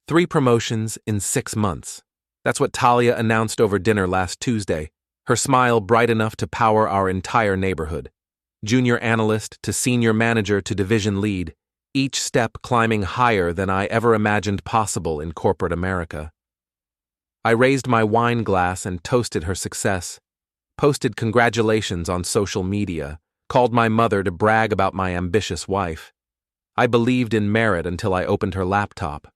3 promotions in 6 months. That's what Talia announced over dinner last Tuesday, her smile bright enough to power our entire neighborhood. Junior analyst to senior manager to division lead, each step climbing higher than I ever imagined possible in corporate America. I raised my wine glass and toasted her success, posted congratulations on social media, called my mother to brag about my ambitious wife. I believed in merit until I opened her laptop.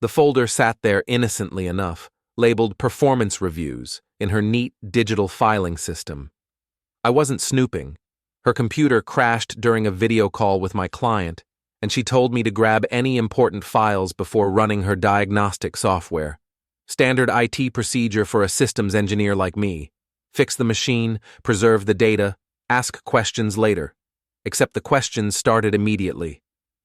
The folder sat there innocently enough, labeled performance reviews, in her neat digital filing system. I wasn't snooping. Her computer crashed during a video call with my client, and she told me to grab any important files before running her diagnostic software. Standard IT procedure for a systems engineer like me. Fix the machine, preserve the data, ask questions later. Except the questions started immediately.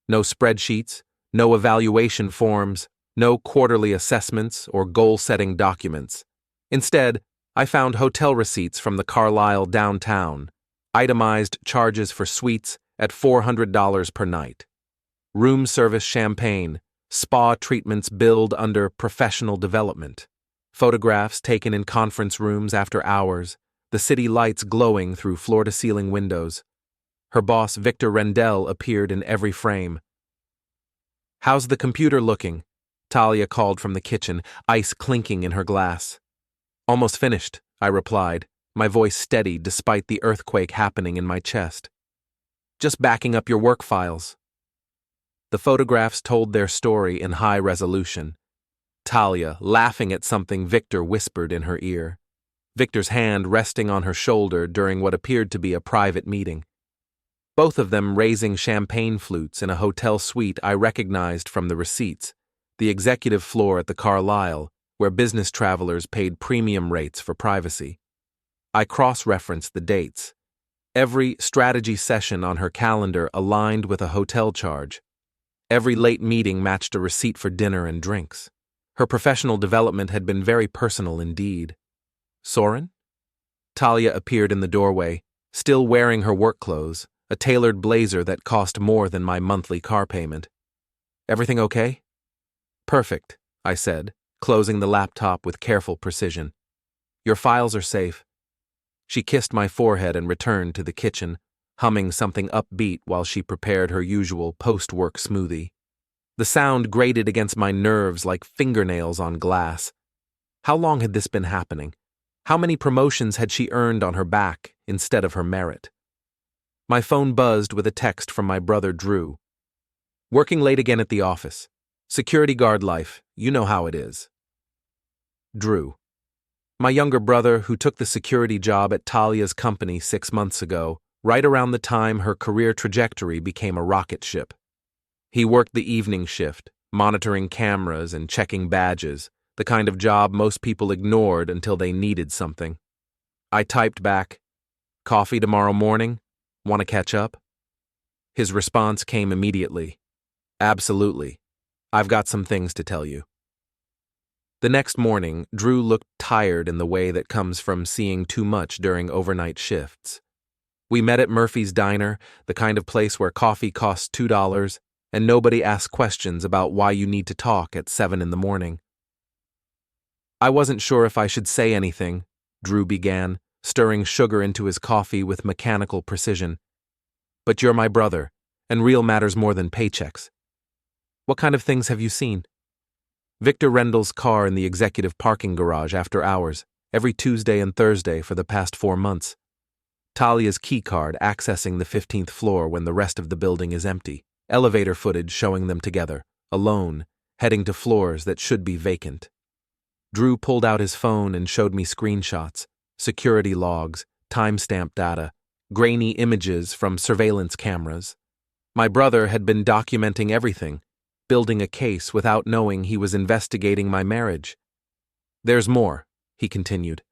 No spreadsheets, no evaluation forms, no quarterly assessments or goal-setting documents. Instead, I found hotel receipts from the Carlisle downtown, itemized charges for suites at $400 per night. Room service champagne, spa treatments billed under professional development, photographs taken in conference rooms after hours, the city lights glowing through floor-to-ceiling windows. Her boss, Victor Rendell, appeared in every frame. "How's the computer looking?" Talia called from the kitchen, ice clinking in her glass. "Almost finished," I replied, my voice steady despite the earthquake happening in my chest. "Just backing up your work files." The photographs told their story in high resolution. Talia laughing at something Victor whispered in her ear. Victor's hand resting on her shoulder during what appeared to be a private meeting. Both of them raising champagne flutes in a hotel suite I recognized from the receipts, the executive floor at the Carlisle, where business travelers paid premium rates for privacy. I cross-referenced the dates. Every strategy session on her calendar aligned with a hotel charge. Every late meeting matched a receipt for dinner and drinks. Her professional development had been very personal indeed. "Soren?" Talia appeared in the doorway, still wearing her work clothes, a tailored blazer that cost more than my monthly car payment. "Everything okay?" "Perfect," I said, closing the laptop with careful precision. "Your files are safe." She kissed my forehead and returned to the kitchen, humming something upbeat while she prepared her usual post-work smoothie. The sound grated against my nerves like fingernails on glass. How long had this been happening? How many promotions had she earned on her back instead of her merit? My phone buzzed with a text from my brother Drew. "Working late again at the office. Security guard life, you know how it is." Drew. My younger brother who took the security job at Talia's company 6 months ago, right around the time her career trajectory became a rocket ship. He worked the evening shift, monitoring cameras and checking badges, the kind of job most people ignored until they needed something. I typed back, "Coffee tomorrow morning? Want to catch up?" His response came immediately. "Absolutely. I've got some things to tell you." The next morning, Drew looked tired in the way that comes from seeing too much during overnight shifts. We met at Murphy's Diner, the kind of place where coffee costs $2, and nobody asks questions about why you need to talk at 7 in the morning. "I wasn't sure if I should say anything," Drew began, stirring sugar into his coffee with mechanical precision. "But you're my brother, and real matters more than paychecks. What kind of things have you seen?" Victor Rendell's car in the executive parking garage after hours, every Tuesday and Thursday for the past 4 months. Talia's keycard accessing the 15th floor when the rest of the building is empty. Elevator footage showing them together, alone, heading to floors that should be vacant. Drew pulled out his phone and showed me screenshots, security logs, timestamp data, grainy images from surveillance cameras. My brother had been documenting everything, building a case without knowing he was investigating my marriage. "There's more," he continued.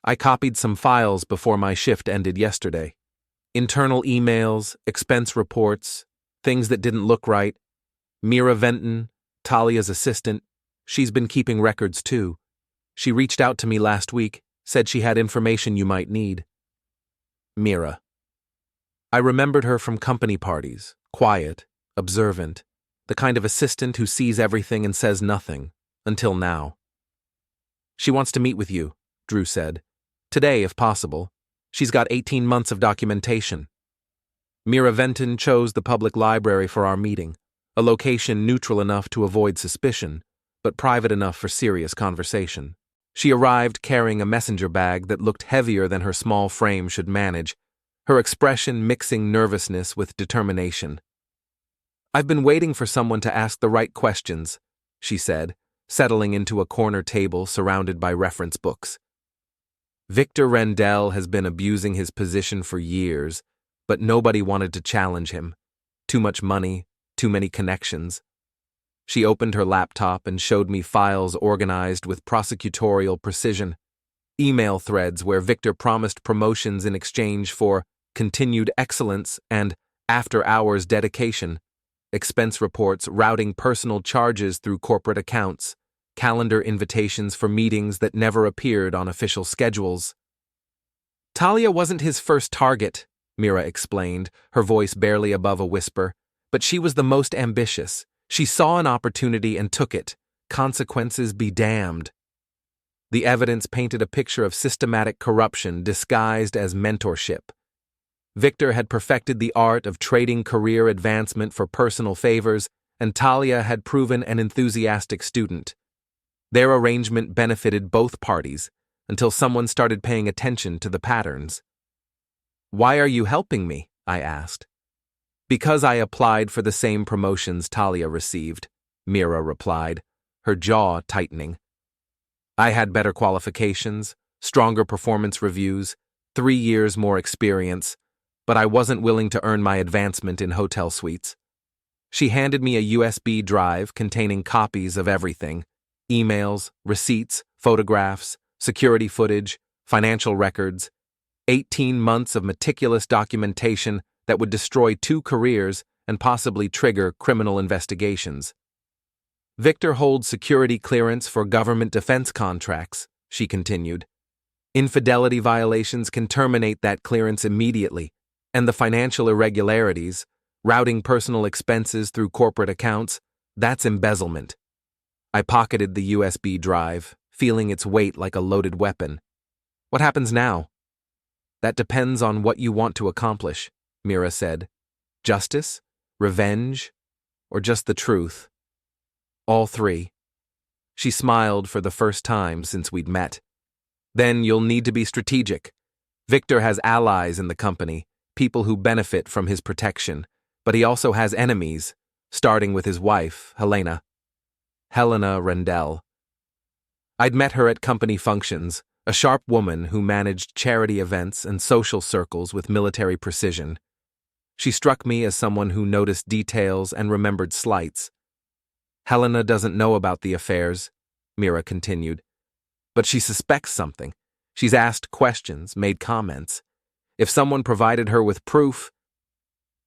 "I copied some files before my shift ended yesterday. Internal emails, expense reports, things that didn't look right. Mira Venton, Talia's assistant, she's been keeping records too. She reached out to me last week, said she had information you might need." Mira. I remembered her from company parties, quiet, observant, the kind of assistant who sees everything and says nothing, until now. She wants to meet with you, Drew said. Today, if possible. She's got 18 months of documentation. Mira Venton chose the public library for our meeting, a location neutral enough to avoid suspicion, but private enough for serious conversation. She arrived carrying a messenger bag that looked heavier than her small frame should manage, her expression mixing nervousness with determination. "I've been waiting for someone to ask the right questions," she said, settling into a corner table surrounded by reference books. Victor Rendell has been abusing his position for years, but nobody wanted to challenge him. Too much money, too many connections. She opened her laptop and showed me files organized with prosecutorial precision. Email threads where Victor promised promotions in exchange for continued excellence and after-hours dedication. Expense reports routing personal charges through corporate accounts. Calendar invitations for meetings that never appeared on official schedules. Talia wasn't his first target, Mira explained, her voice barely above a whisper, but she was the most ambitious. She saw an opportunity and took it. Consequences be damned. The evidence painted a picture of systematic corruption disguised as mentorship. Victor had perfected the art of trading career advancement for personal favors, and Talia had proven an enthusiastic student. Their arrangement benefited both parties, until someone started paying attention to the patterns. "Why are you helping me?" I asked. "Because I applied for the same promotions Talia received," Mira replied, her jaw tightening. "I had better qualifications, stronger performance reviews, 3 years more experience, but I wasn't willing to earn my advancement in hotel suites." She handed me a USB drive containing copies of everything: emails, receipts, photographs, security footage, financial records, 18 months of meticulous documentation that would destroy 2 careers and possibly trigger criminal investigations. "Victor holds security clearance for government defense contracts," she continued. "Infidelity violations can terminate that clearance immediately, and the financial irregularities, routing personal expenses through corporate accounts, that's embezzlement." I pocketed the USB drive, feeling its weight like a loaded weapon. "What happens now?" "That depends on what you want to accomplish," Mira said. "Justice? Revenge? Or just the truth?" "All 3. She smiled for the first time since we'd met. "Then you'll need to be strategic. Victor has allies in the company, people who benefit from his protection, but he also has enemies, starting with his wife, Helena Rendell. I'd met her at company functions, a sharp woman who managed charity events and social circles with military precision. She struck me as someone who noticed details and remembered slights. "Helena doesn't know about the affairs," Mira continued, "but she suspects something. She's asked questions, made comments. If someone provided her with proof,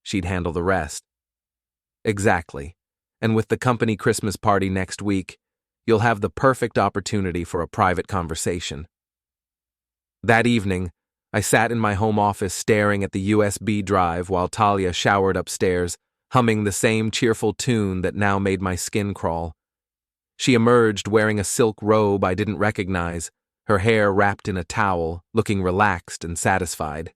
she'd handle the rest." "Exactly. And with the company Christmas party next week, you'll have the perfect opportunity for a private conversation." That evening, I sat in my home office staring at the USB drive while Talia showered upstairs, humming the same cheerful tune that now made my skin crawl. She emerged wearing a silk robe I didn't recognize, her hair wrapped in a towel, looking relaxed and satisfied.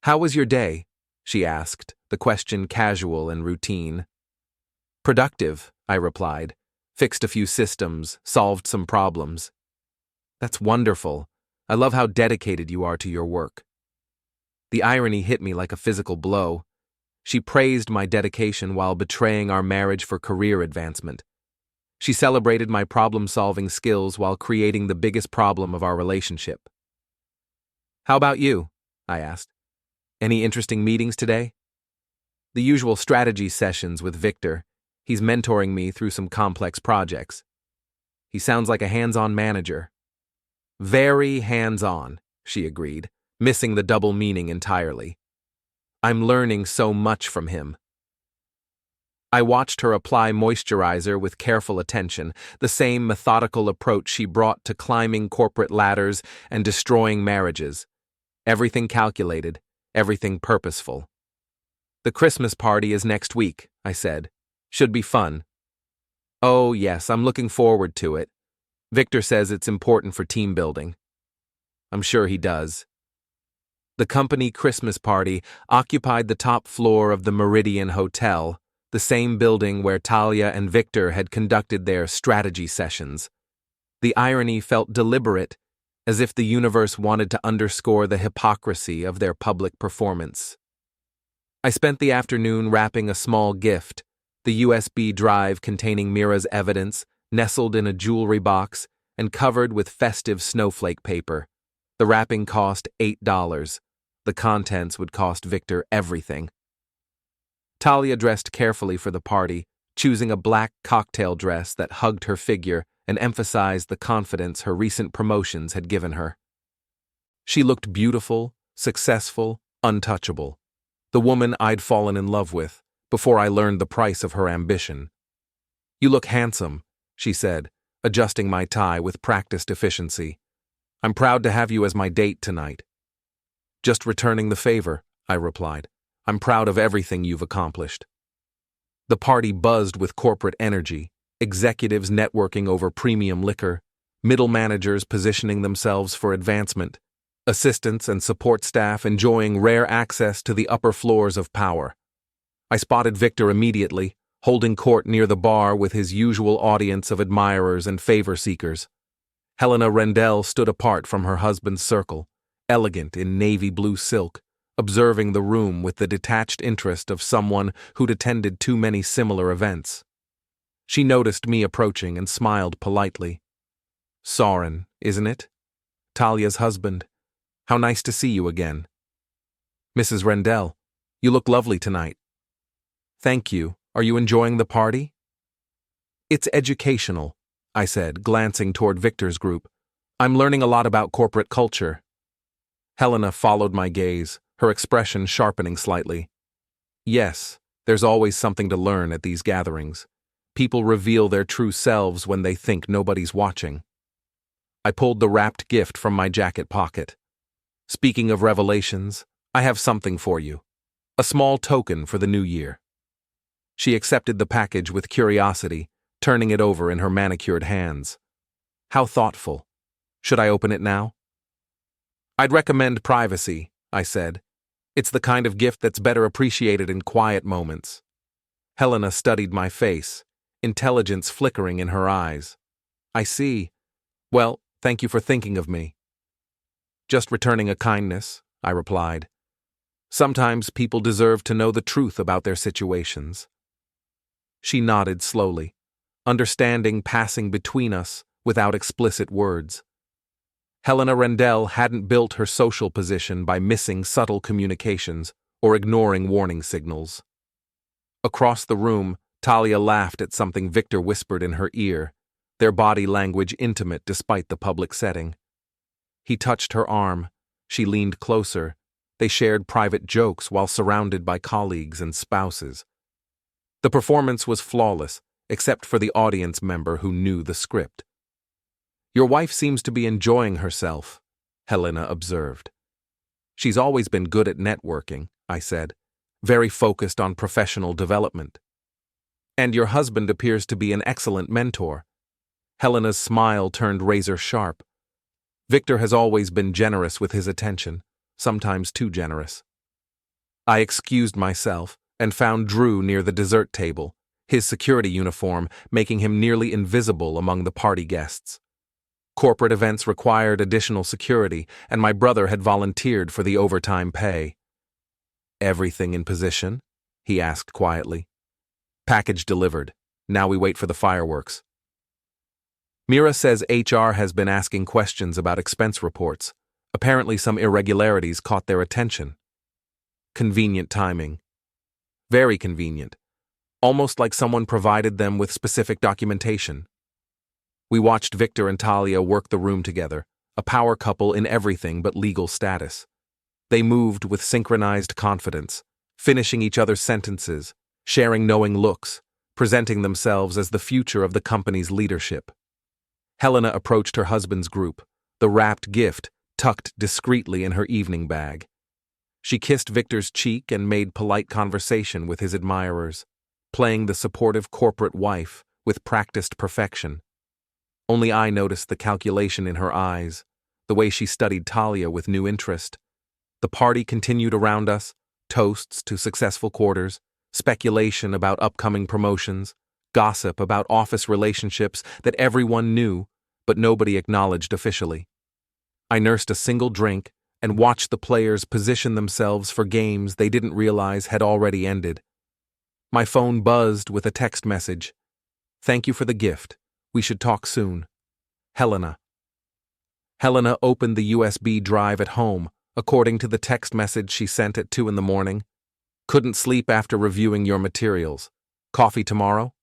"How was your day?" she asked, the question casual and routine. "Productive," I replied. "Fixed a few systems, solved some problems." "That's wonderful. I love how dedicated you are to your work." The irony hit me like a physical blow. She praised my dedication while betraying our marriage for career advancement. She celebrated my problem-solving skills while creating the biggest problem of our relationship. "How about you?" I asked. "Any interesting meetings today?" "The usual strategy sessions with Victor. He's mentoring me through some complex projects." "He sounds like a hands-on manager." "Very hands-on," she agreed, missing the double meaning entirely. "I'm learning so much from him." I watched her apply moisturizer with careful attention, the same methodical approach she brought to climbing corporate ladders and destroying marriages. Everything calculated, everything purposeful. "The Christmas party is next week," I said. Should be fun. Oh, yes, I'm looking forward to it. Victor says it's important for team building. I'm sure he does. The company Christmas party occupied the top floor of the Meridian Hotel, the same building where Talia and Victor had conducted their strategy sessions. The irony felt deliberate, as if the universe wanted to underscore the hypocrisy of their public performance. I spent the afternoon wrapping a small gift, the USB drive containing Mira's evidence, nestled in a jewelry box and covered with festive snowflake paper. The wrapping cost $8. The contents would cost Victor everything. Talia dressed carefully for the party, choosing a black cocktail dress that hugged her figure and emphasized the confidence her recent promotions had given her. She looked beautiful, successful, untouchable. The woman I'd fallen in love with before I learned the price of her ambition. "You look handsome," she said, adjusting my tie with practiced efficiency. "I'm proud to have you as my date tonight." "Just returning the favor," I replied. "I'm proud of everything you've accomplished." The party buzzed with corporate energy, executives networking over premium liquor, middle managers positioning themselves for advancement, assistants and support staff enjoying rare access to the upper floors of power. I spotted Victor immediately, holding court near the bar with his usual audience of admirers and favor seekers. Helena Rendell stood apart from her husband's circle, elegant in navy blue silk, observing the room with the detached interest of someone who'd attended too many similar events. She noticed me approaching and smiled politely. "Soren, isn't it? Talia's husband. How nice to see you again." "Mrs. Rendell, you look lovely tonight." "Thank you. Are you enjoying the party?" "It's educational," I said, glancing toward Victor's group. "I'm learning a lot about corporate culture." Helena followed my gaze, her expression sharpening slightly. "Yes, there's always something to learn at these gatherings. People reveal their true selves when they think nobody's watching." I pulled the wrapped gift from my jacket pocket. "Speaking of revelations, I have something for you. A small token for the new year." She accepted the package with curiosity, turning it over in her manicured hands. "How thoughtful. Should I open it now?" "I'd recommend privacy," I said. "It's the kind of gift that's better appreciated in quiet moments." Helena studied my face, intelligence flickering in her eyes. "I see. Well, thank you for thinking of me." "Just returning a kindness," I replied. "Sometimes people deserve to know the truth about their situations." She nodded slowly, understanding passing between us without explicit words. Helena Rendell hadn't built her social position by missing subtle communications or ignoring warning signals. Across the room, Talia laughed at something Victor whispered in her ear, their body language intimate despite the public setting. He touched her arm. She leaned closer. They shared private jokes while surrounded by colleagues and spouses. The performance was flawless, except for the audience member who knew the script. "Your wife seems to be enjoying herself," Helena observed. "She's always been good at networking," I said, "very focused on professional development. And your husband appears to be an excellent mentor." Helena's smile turned razor sharp. "Victor has always been generous with his attention, sometimes too generous." I excused myself and found Drew near the dessert table, his security uniform making him nearly invisible among the party guests. Corporate events required additional security, and my brother had volunteered for the overtime pay. "Everything in position?" he asked quietly. "Package delivered. Now we wait for the fireworks." Mira says HR has been asking questions about expense reports. Apparently some irregularities caught their attention. Convenient timing. Very convenient. Almost like someone provided them with specific documentation. We watched Victor and Talia work the room together, a power couple in everything but legal status. They moved with synchronized confidence, finishing each other's sentences, sharing knowing looks, presenting themselves as the future of the company's leadership. Helena approached her husband's group, the wrapped gift tucked discreetly in her evening bag. She kissed Victor's cheek and made polite conversation with his admirers. playing the supportive corporate wife with practiced perfection. Only I noticed the calculation in her eyes, the way she studied Talia with new interest. The party continued around us, toasts to successful quarters, speculation about upcoming promotions, gossip about office relationships that everyone knew, but nobody acknowledged officially. I nursed a single drink and watched the players position themselves for games they didn't realize had already ended. My phone buzzed with a text message. "Thank you for the gift. We should talk soon. Helena." Helena opened the USB drive at home, according to the text message she sent at 2 a.m. "Couldn't sleep after reviewing your materials. Coffee tomorrow?"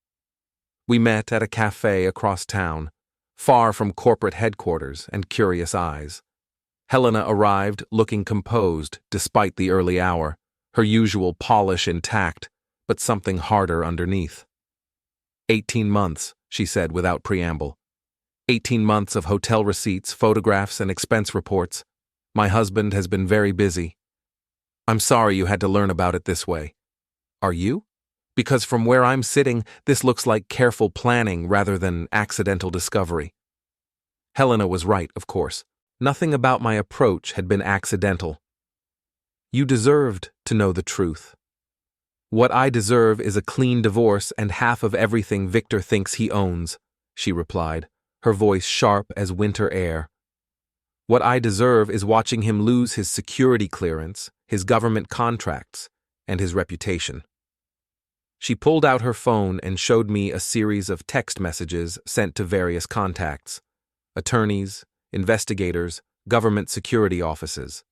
We met at a cafe across town, far from corporate headquarters and curious eyes. Helena arrived looking composed despite the early hour, her usual polish intact, but something harder underneath. 18 months, she said without preamble. 18 months of hotel receipts, photographs, and expense reports. My husband has been very busy. I'm sorry you had to learn about it this way. Are you? Because from where I'm sitting, this looks like careful planning rather than accidental discovery. Helena was right, of course. Nothing about my approach had been accidental. You deserved to know the truth. What I deserve is a clean divorce and half of everything Victor thinks he owns, she replied, her voice sharp as winter air. What I deserve is watching him lose his security clearance, his government contracts, and his reputation. She pulled out her phone and showed me a series of text messages sent to various contacts, attorneys, investigators, government security offices.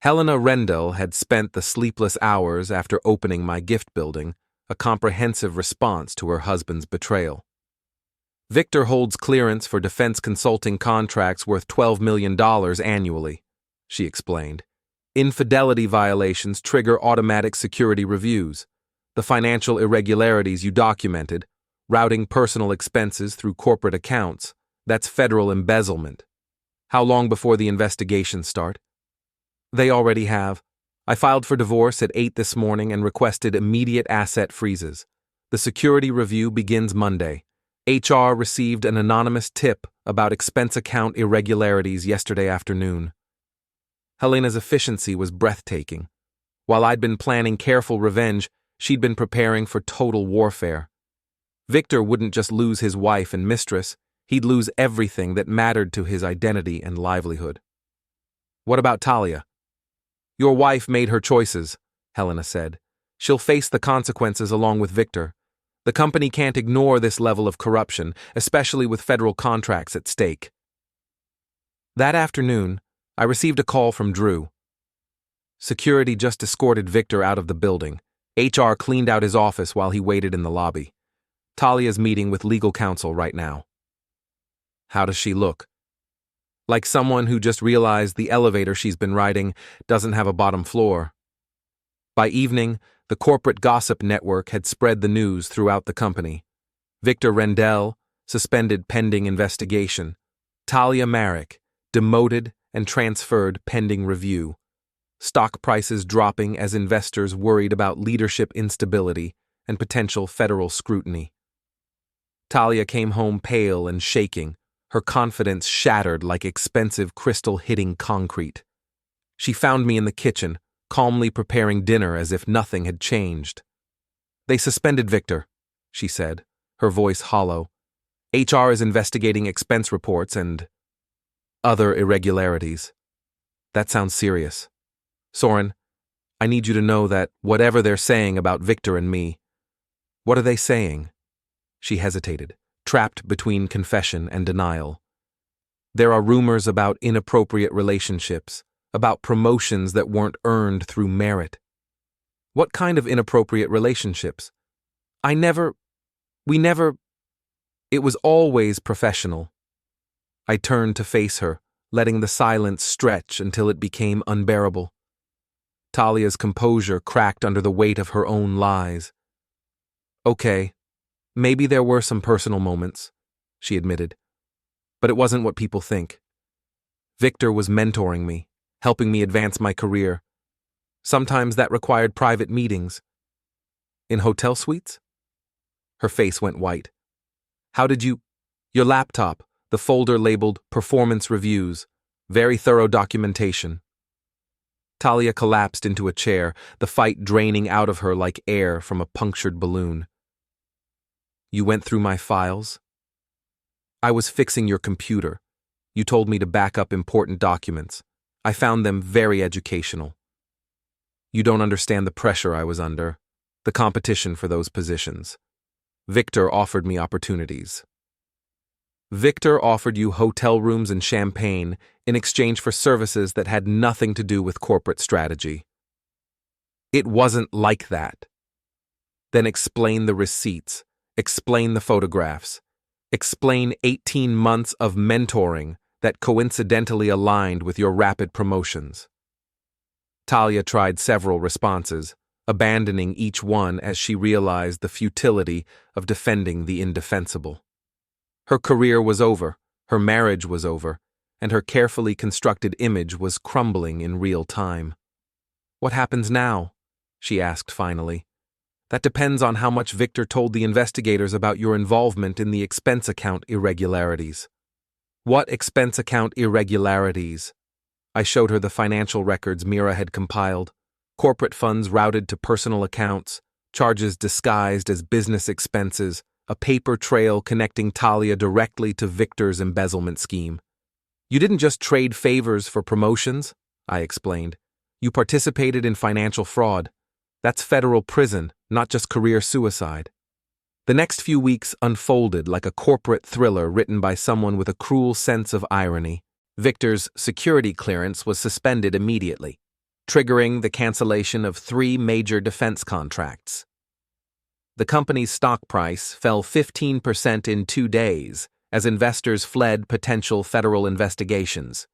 Helena Rendell had spent the sleepless hours after opening my gift building, a comprehensive response to her husband's betrayal. Victor holds clearance for defense consulting contracts worth $12 million annually, she explained. Infidelity violations trigger automatic security reviews. The financial irregularities you documented, routing personal expenses through corporate accounts, that's federal embezzlement. How long before the investigations start? They already have. I filed for divorce at 8 this morning and requested immediate asset freezes. The security review begins Monday. HR received an anonymous tip about expense account irregularities yesterday afternoon. Helena's efficiency was breathtaking. While I'd been planning careful revenge, she'd been preparing for total warfare. Victor wouldn't just lose his wife and mistress, he'd lose everything that mattered to his identity and livelihood. What about Talia? Your wife made her choices, Helena said. She'll face the consequences along with Victor. The company can't ignore this level of corruption, especially with federal contracts at stake. That afternoon, I received a call from Drew. Security just escorted Victor out of the building. HR cleaned out his office while he waited in the lobby. Talia's meeting with legal counsel right now. How does she look? Like someone who just realized the elevator she's been riding doesn't have a bottom floor. By evening, the corporate gossip network had spread the news throughout the company. Victor Rendell, suspended pending investigation. Talia Marek, demoted and transferred pending review. Stock prices dropping as investors worried about leadership instability and potential federal scrutiny. Talia came home pale and shaking, her confidence shattered like expensive crystal hitting concrete. She found me in the kitchen, calmly preparing dinner as if nothing had changed. They suspended Victor, she said, her voice hollow. HR is investigating expense reports and other irregularities. That sounds serious. Soren, I need you to know that whatever they're saying about Victor and me, what are they saying? She hesitated, trapped between confession and denial. There are rumors about inappropriate relationships, about promotions that weren't earned through merit. What kind of inappropriate relationships? We never. It was always professional. I turned to face her, letting the silence stretch until it became unbearable. Talia's composure cracked under the weight of her own lies. Okay, maybe there were some personal moments, she admitted, but it wasn't what people think. Victor was mentoring me, helping me advance my career. Sometimes that required private meetings. In hotel suites? Her face went white. How did you? Your laptop, the folder labeled Performance Reviews, very thorough documentation. Talia collapsed into a chair, the fight draining out of her like air from a punctured balloon. You went through my files? I was fixing your computer. You told me to back up important documents. I found them very educational. You don't understand the pressure I was under, the competition for those positions. Victor offered me opportunities. Victor offered you hotel rooms and champagne in exchange for services that had nothing to do with corporate strategy. It wasn't like that. Then explain the receipts, explain the photographs, explain 18 months of mentoring that coincidentally aligned with your rapid promotions. Talia tried several responses, abandoning each one as she realized the futility of defending the indefensible. Her career was over, her marriage was over, and her carefully constructed image was crumbling in real time. What happens now? She asked finally. That depends on how much Victor told the investigators about your involvement in the expense account irregularities. What expense account irregularities? I showed her the financial records Mira had compiled, corporate funds routed to personal accounts, charges disguised as business expenses, a paper trail connecting Talia directly to Victor's embezzlement scheme. You didn't just trade favors for promotions, I explained. You participated in financial fraud. That's federal prison, not just career suicide. The next few weeks unfolded like a corporate thriller written by someone with a cruel sense of irony. Victor's security clearance was suspended immediately, triggering the cancellation of 3 major defense contracts. The company's stock price fell 15% in 2 days as investors fled potential federal investigations.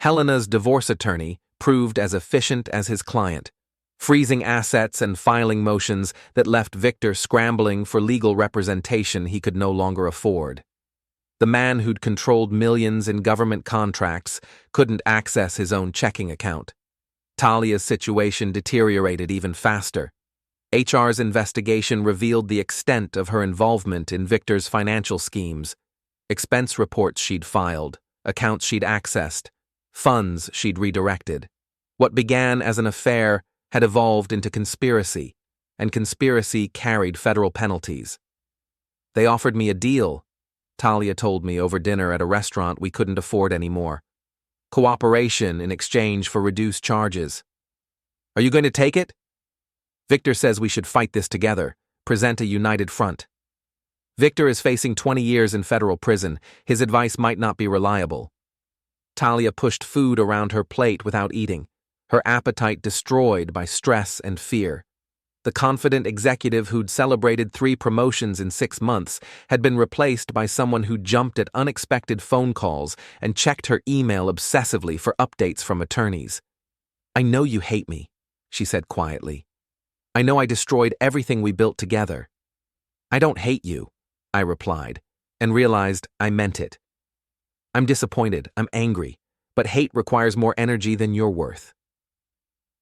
Helena's divorce attorney proved as efficient as his client, freezing assets and filing motions that left Victor scrambling for legal representation he could no longer afford. The man who'd controlled millions in government contracts couldn't access his own checking account. Talia's situation deteriorated even faster. HR's investigation revealed the extent of her involvement in Victor's financial schemes, expense reports she'd filed, accounts she'd accessed, funds she'd redirected. What began as an affair had evolved into conspiracy, and conspiracy carried federal penalties. They offered me a deal, Talia told me over dinner at a restaurant we couldn't afford anymore. Cooperation in exchange for reduced charges. Are you going to take it? Victor says we should fight this together, present a united front. Victor is facing 20 years in federal prison. His advice might not be reliable. Talia pushed food around her plate without eating, her appetite destroyed by stress and fear. The confident executive who'd celebrated 3 promotions in 6 months had been replaced by someone who jumped at unexpected phone calls and checked her email obsessively for updates from attorneys. I know you hate me, she said quietly. I know I destroyed everything we built together. I don't hate you, I replied, and realized I meant it. I'm disappointed, I'm angry, but hate requires more energy than you're worth.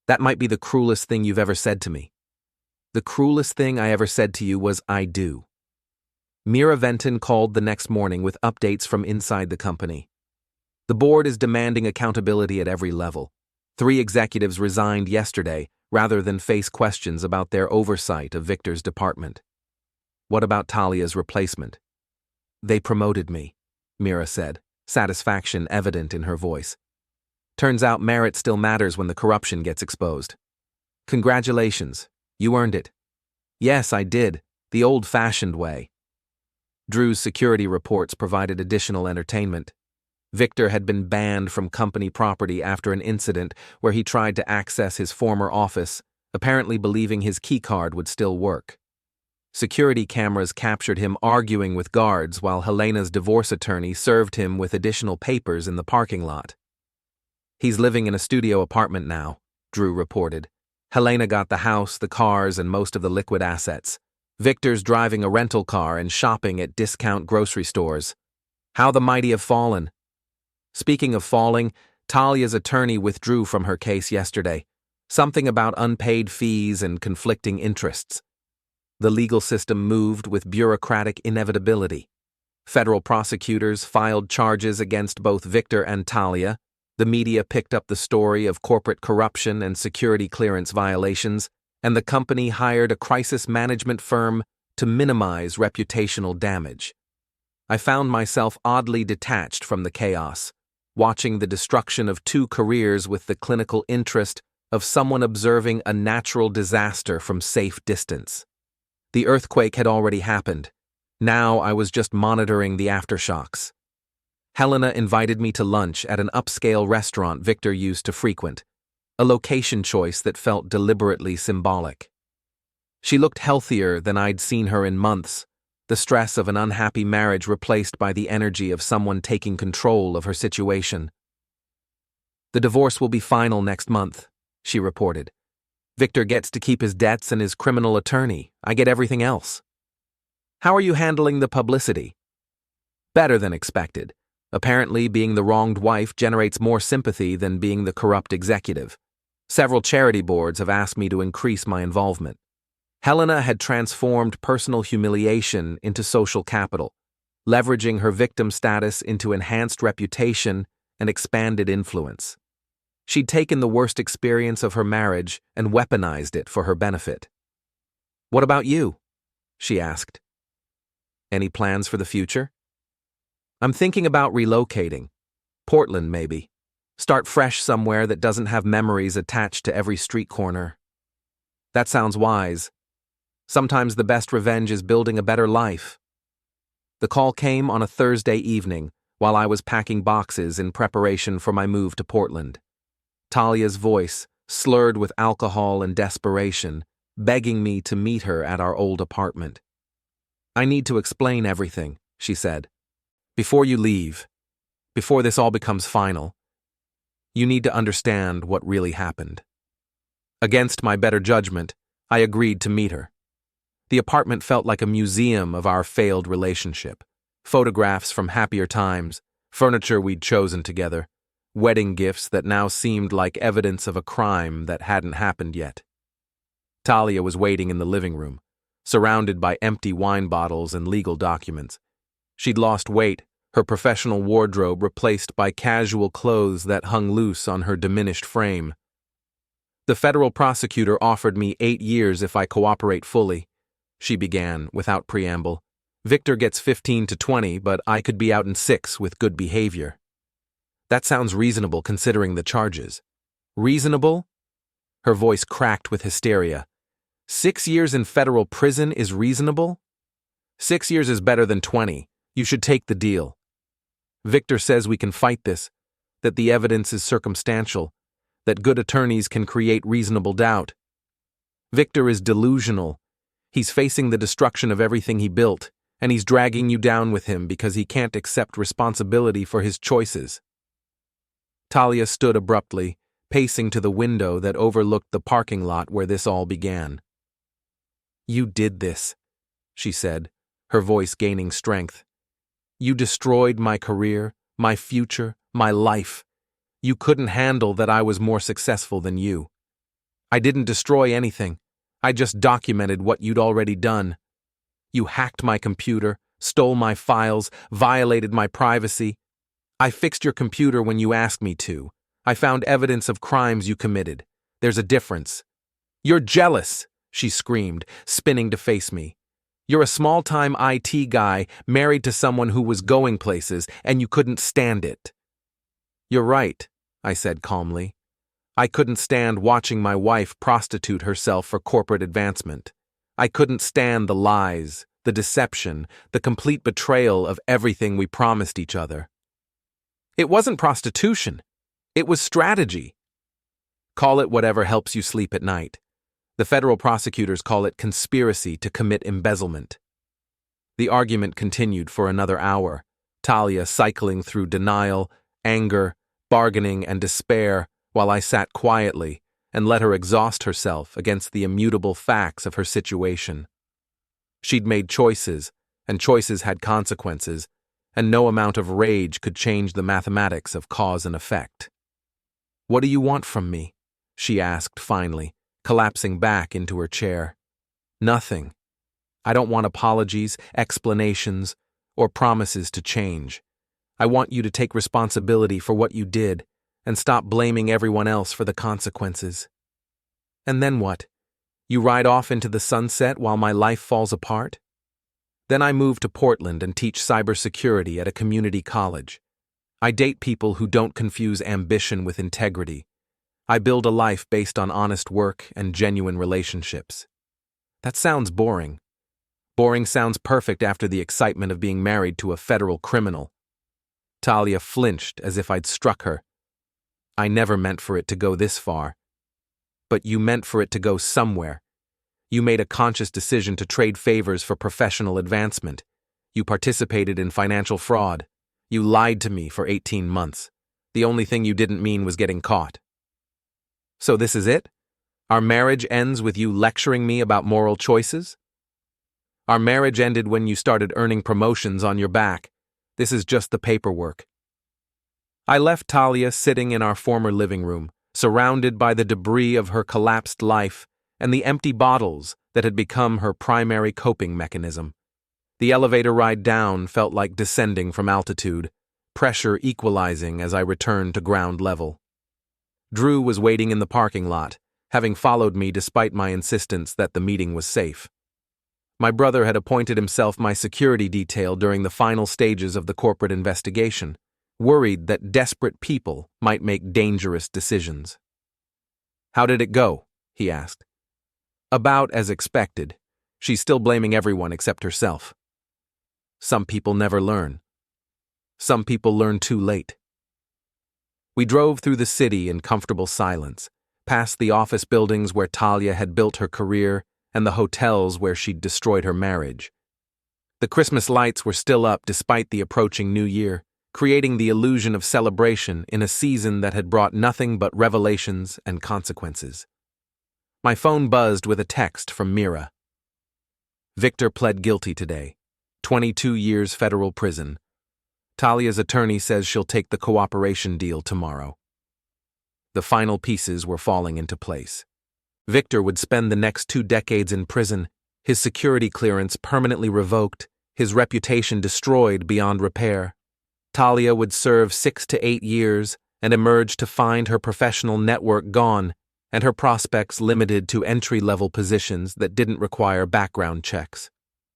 That might be the cruelest thing you've ever said to me. The cruelest thing I ever said to you was I do. Mira Venton called the next morning with updates from inside the company. The board is demanding accountability at every level. 3 executives resigned yesterday rather than face questions about their oversight of Victor's department. What about Talia's replacement? They promoted me, Mira said, satisfaction evident in her voice. Turns out merit still matters when the corruption gets exposed. Congratulations, you earned it. Yes, I did, the old-fashioned way. Drew's security reports provided additional entertainment. Victor had been banned from company property after an incident where he tried to access his former office, apparently believing his keycard would still work. Security cameras captured him arguing with guards while Helena's divorce attorney served him with additional papers in the parking lot. He's living in a studio apartment now, Drew reported. Helena got the house, the cars, and most of the liquid assets. Victor's driving a rental car and shopping at discount grocery stores. How the mighty have fallen. Speaking of falling, Talia's attorney withdrew from her case yesterday. Something about unpaid fees and conflicting interests. The legal system moved with bureaucratic inevitability. Federal prosecutors filed charges against both Victor and Talia. The media picked up the story of corporate corruption and security clearance violations, and the company hired a crisis management firm to minimize reputational damage. I found myself oddly detached from the chaos, watching the destruction of two careers with the clinical interest of someone observing a natural disaster from safe distance. The earthquake had already happened. Now I was just monitoring the aftershocks. Helena invited me to lunch at an upscale restaurant Victor used to frequent, a location choice that felt deliberately symbolic. She looked healthier than I'd seen her in months, the stress of an unhappy marriage replaced by the energy of someone taking control of her situation. "The divorce will be final next month," she reported. "Victor gets to keep his debts and his criminal attorney. I get everything else." "How are you handling the publicity?" "Better than expected. Apparently, being the wronged wife generates more sympathy than being the corrupt executive. Several charity boards have asked me to increase my involvement." Helena had transformed personal humiliation into social capital, leveraging her victim status into enhanced reputation and expanded influence. She'd taken the worst experience of her marriage and weaponized it for her benefit. "What about you?" she asked. "Any plans for the future?" "I'm thinking about relocating. Portland, maybe. Start fresh somewhere that doesn't have memories attached to every street corner." "That sounds wise. Sometimes the best revenge is building a better life." The call came on a Thursday evening while I was packing boxes in preparation for my move to Portland. Talia's voice, slurred with alcohol and desperation, begging me to meet her at our old apartment. "I need to explain everything," she said. "Before you leave, before this all becomes final, you need to understand what really happened." Against my better judgment, I agreed to meet her. The apartment felt like a museum of our failed relationship. Photographs from happier times, furniture we'd chosen together, wedding gifts that now seemed like evidence of a crime that hadn't happened yet. Talia was waiting in the living room, surrounded by empty wine bottles and legal documents. She'd lost weight, her professional wardrobe replaced by casual clothes that hung loose on her diminished frame. "The federal prosecutor offered me 8 years if I cooperate fully," she began without preamble. "Victor gets 15 to 20, but I could be out in 6 with good behavior." "That sounds reasonable considering the charges." "Reasonable?" Her voice cracked with hysteria. 6 years in federal prison is reasonable? 6 years is better than 20. You should take the deal. Victor says we can fight this, that the evidence is circumstantial, that good attorneys can create reasonable doubt. Victor is delusional. He's facing the destruction of everything he built, and he's dragging you down with him because he can't accept responsibility for his choices. Talia stood abruptly, pacing to the window that overlooked the parking lot where this all began. "You did this," she said, her voice gaining strength. "You destroyed my career, my future, my life. You couldn't handle that I was more successful than you. I didn't destroy anything. I just documented what you'd already done. You hacked my computer, stole my files, violated my privacy. I fixed your computer when you asked me to. I found evidence of crimes you committed. There's a difference." "You're jealous," she screamed, spinning to face me. "You're a small-time IT guy married to someone who was going places, and you couldn't stand it." "You're right," I said calmly. "I couldn't stand watching my wife prostitute herself for corporate advancement. I couldn't stand the lies, the deception, the complete betrayal of everything we promised each other." "It wasn't prostitution. It was strategy." "Call it whatever helps you sleep at night. The federal prosecutors call it conspiracy to commit embezzlement." The argument continued for another hour, Talia cycling through denial, anger, bargaining, and despair, while I sat quietly and let her exhaust herself against the immutable facts of her situation. She'd made choices, and choices had consequences, and no amount of rage could change the mathematics of cause and effect. "What do you want from me?" she asked finally, collapsing back into her chair. "Nothing. I don't want apologies, explanations, or promises to change. I want you to take responsibility for what you did and stop blaming everyone else for the consequences. And then what? You ride off into the sunset while my life falls apart? Then I move to Portland and teach cybersecurity at a community college. I date people who don't confuse ambition with integrity. I build a life based on honest work and genuine relationships. That sounds boring. Boring sounds perfect after the excitement of being married to a federal criminal. Talia flinched as if I'd struck her. I never meant for it to go this far. But you meant for it to go somewhere. You made a conscious decision to trade favors for professional advancement. You participated in financial fraud. You lied to me for 18 months. The only thing you didn't mean was getting caught. So this is it? Our marriage ends with you lecturing me about moral choices? Our marriage ended when you started earning promotions on your back. This is just the paperwork. I left Talia sitting in our former living room, surrounded by the debris of her collapsed life and the empty bottles that had become her primary coping mechanism. The elevator ride down felt like descending from altitude, pressure equalizing as I returned to ground level. Drew was waiting in the parking lot, having followed me despite my insistence that the meeting was safe. My brother had appointed himself my security detail during the final stages of the corporate investigation, worried that desperate people might make dangerous decisions. "How did it go?" he asked. "About as expected. She's still blaming everyone except herself." Some people never learn. Some people learn too late. We drove through the city in comfortable silence, past the office buildings where Talia had built her career and the hotels where she'd destroyed her marriage. The Christmas lights were still up despite the approaching New Year, creating the illusion of celebration in a season that had brought nothing but revelations and consequences. My phone buzzed with a text from Mira. "Victor pled guilty today. 22 years federal prison. Talia's attorney says she'll take the cooperation deal tomorrow." The final pieces were falling into place. Victor would spend the next 2 decades in prison, his security clearance permanently revoked, his reputation destroyed beyond repair. Talia would serve 6 to 8 years and emerge to find her professional network gone and her prospects limited to entry-level positions that didn't require background checks.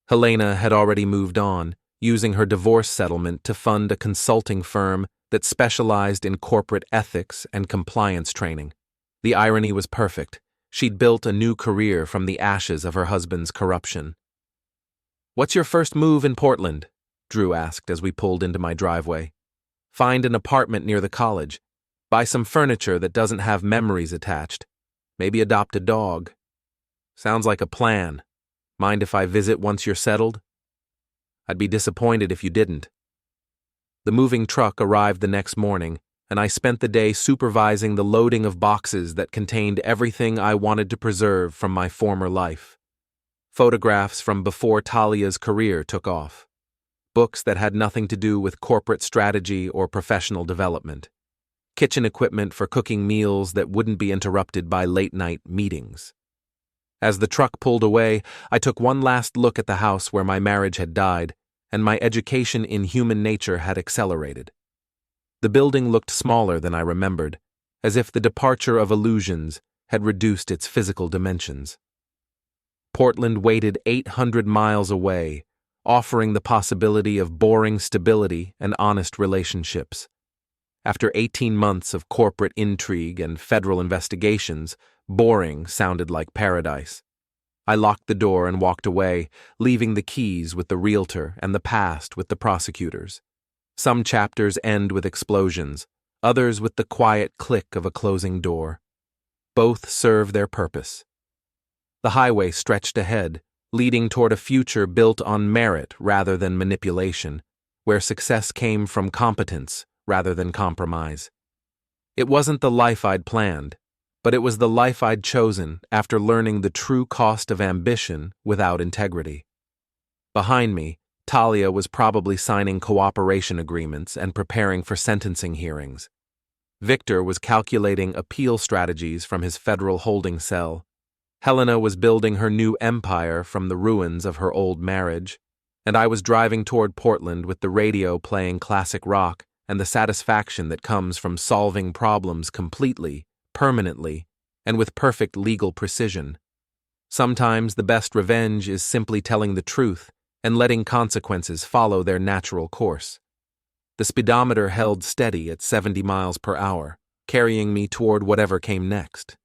Helena had already moved on, using her divorce settlement to fund a consulting firm that specialized in corporate ethics and compliance training. The irony was perfect. She'd built a new career from the ashes of her husband's corruption. "What's your first move in Portland?" Drew asked as we pulled into my driveway. "Find an apartment near the college. Buy some furniture that doesn't have memories attached. Maybe adopt a dog." "Sounds like a plan. Mind if I visit once you're settled?" "I'd be disappointed if you didn't." The moving truck arrived the next morning, and I spent the day supervising the loading of boxes that contained everything I wanted to preserve from my former life. Photographs from before Talia's career took off. Books that had nothing to do with corporate strategy or professional development. Kitchen equipment for cooking meals that wouldn't be interrupted by late-night meetings. As the truck pulled away, I took one last look at the house where my marriage had died, and my education in human nature had accelerated. The building looked smaller than I remembered, as if the departure of illusions had reduced its physical dimensions. Portland waited 800 miles away, offering the possibility of boring stability and honest relationships. After 18 months of corporate intrigue and federal investigations, boring sounded like paradise. I locked the door and walked away, leaving the keys with the realtor and the past with the prosecutors. Some chapters end with explosions, others with the quiet click of a closing door. Both serve their purpose. The highway stretched ahead, leading toward a future built on merit rather than manipulation, where success came from competence rather than compromise. It wasn't the life I'd planned, but it was the life I'd chosen after learning the true cost of ambition without integrity. Behind me, Talia was probably signing cooperation agreements and preparing for sentencing hearings. Victor was calculating appeal strategies from his federal holding cell. Helena was building her new empire from the ruins of her old marriage, and I was driving toward Portland with the radio playing classic rock and the satisfaction that comes from solving problems completely, permanently, and with perfect legal precision. Sometimes the best revenge is simply telling the truth and letting consequences follow their natural course. The speedometer held steady at 70 miles per hour, carrying me toward whatever came next.